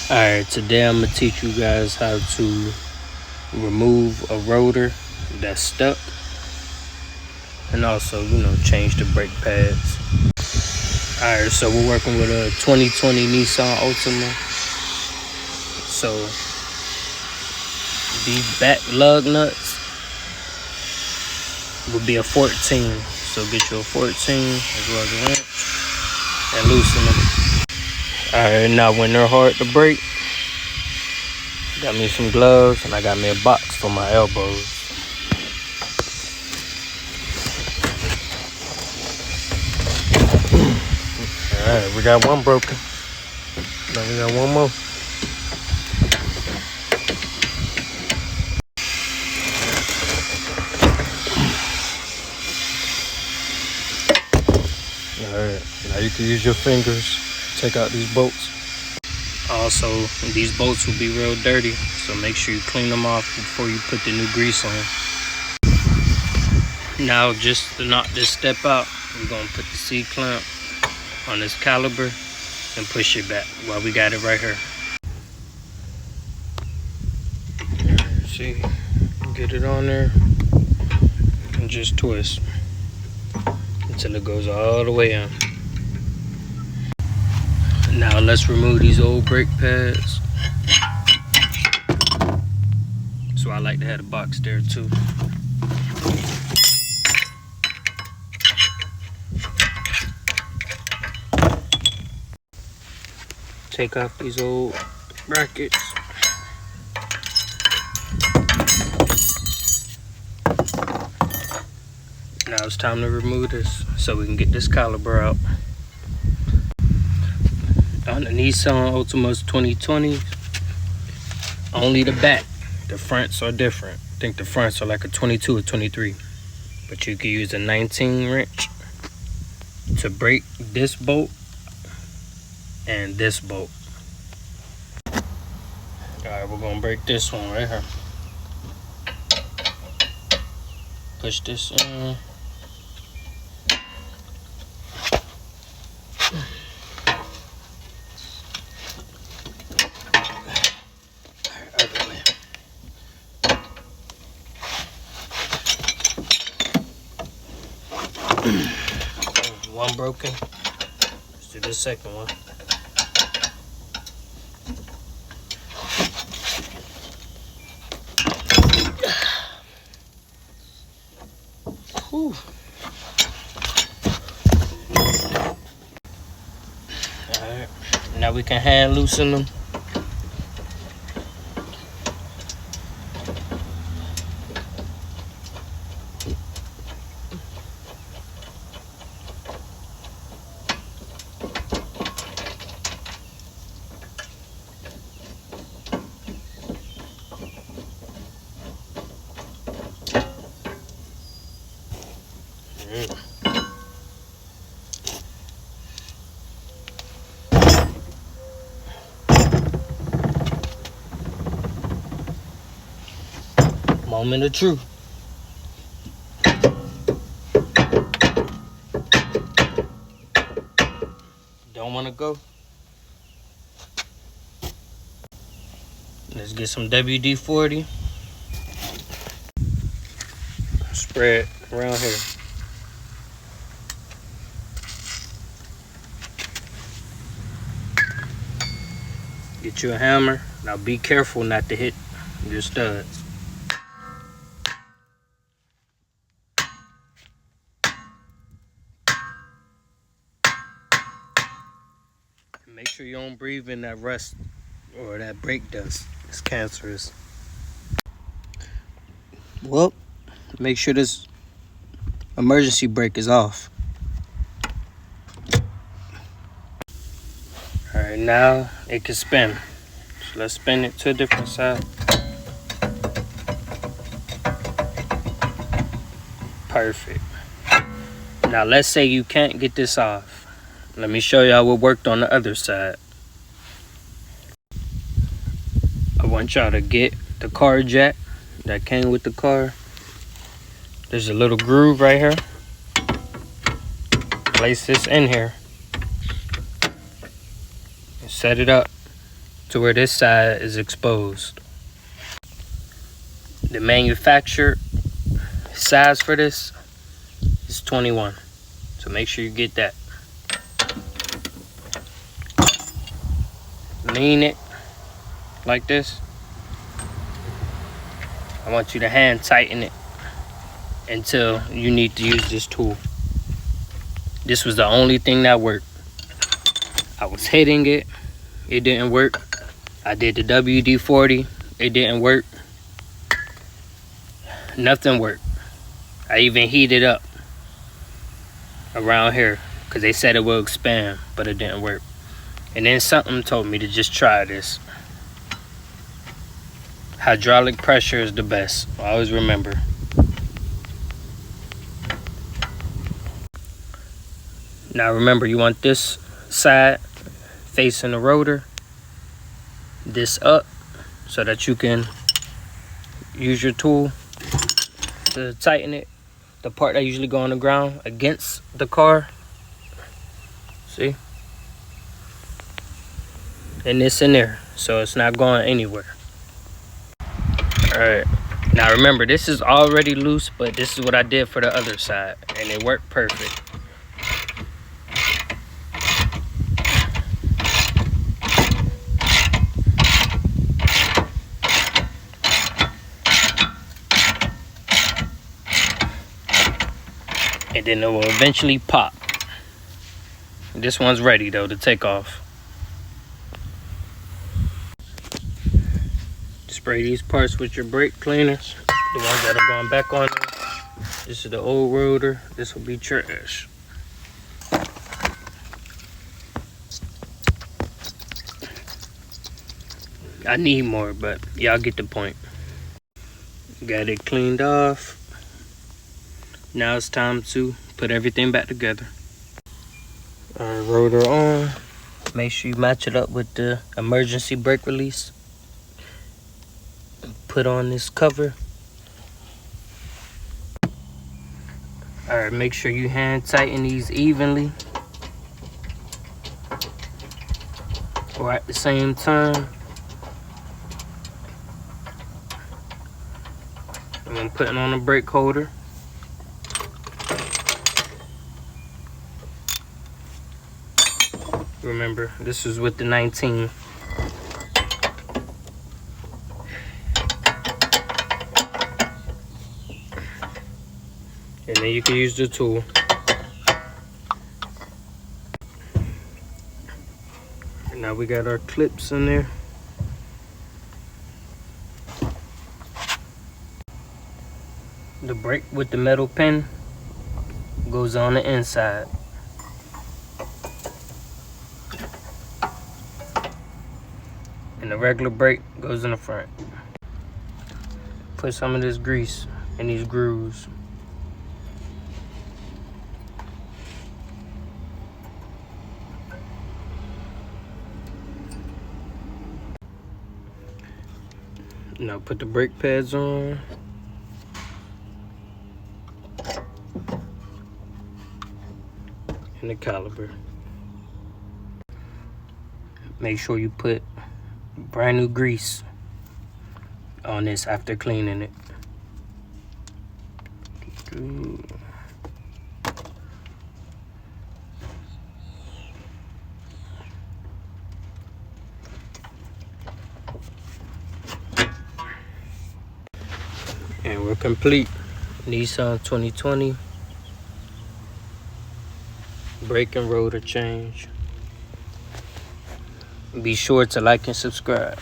Alright, today I'm going to teach you guys how to remove a rotor that's stuck and also, change the brake pads. Alright, so we're working with a 2020 Nissan Altima. So these back lug nuts would be a 14. So get you a 14 as well as a wrench and loosen them. Alright, now when they're hard to break, got me some gloves and I got me a box for my elbows. Alright, we got one broken. Now we got one more. Alright, now you can use your fingers, take out these bolts. Also, these bolts will be real dirty, so make sure you clean them off before you put the new grease on. Now, just to knock this step out, we're going to put the C-clamp on this caliper and push it back while we got it right here. See, get it on there and just twist until it goes all the way in. Now let's remove these old brake pads. So I like to have a box there too. Take off these old brackets. Now it's time to remove this so we can get this caliper out. On the Nissan Altima's 2020, only the back. The fronts are different. I think the fronts are like a 22 or 23. But you can use a 19 wrench to break this bolt and this bolt. Alright, we're gonna break this one right here. Push this in. One broken. Let's do the second one. Whew. Alright, now we can hand loosen them. Moment of truth. Don't want to go. Let's get some WD-40. Spread around here. Get you a hammer. Now be careful not to hit your studs. Make sure you don't breathe in that rust or that brake dust. It's cancerous. Well, make sure this emergency brake is off. Alright, now it can spin. So let's spin it to a different side. Perfect. Now let's say you can't get this off. Let me show you how it worked on the other side. I want y'all to get the car jack that came with the car. There's a little groove right here. Place this in here. And set it up to where this side is exposed. The manufacturer size for this is 21, so make sure you get that. Lean it like this. I want you to hand tighten it until you need to use this tool. This was the only thing that worked. I was hitting it, it didn't work. I did the WD-40, it didn't work. Nothing worked. I even heated up around here because they said it will expand, but it didn't work. And then something told me to just try this. Hydraulic pressure is the best. Always remember. Now remember, you want this side facing the rotor, this up, so that you can use your tool to tighten it. The part that usually go on the ground against the car. See? And this in there, so it's not going anywhere. Alright, now remember, this is already loose, but this is what I did for the other side, and it worked perfect. And then it will eventually pop. This one's ready though to take off. Spray these parts with your brake cleaners, the ones that are going back on there. This is the old rotor, this will be trash. I need more, but y'all get the point. Got it cleaned off. Now it's time to put everything back together. Alright, rotor on. Make sure you match it up with the emergency brake release. Put on this cover. Alright, make sure you hand tighten these evenly or at the same time. And I'm putting on a brake holder. Remember, this is with the 19. And then you can use the tool. And now we got our clips in there. The brake with the metal pin goes on the inside. And the regular brake goes in the front. Put some of this grease in these grooves. Now put the brake pads on. And the caliper. Make sure you put brand new grease on this after cleaning it. And we're complete. Nissan 2020 brake and rotor change. Be sure to like and subscribe.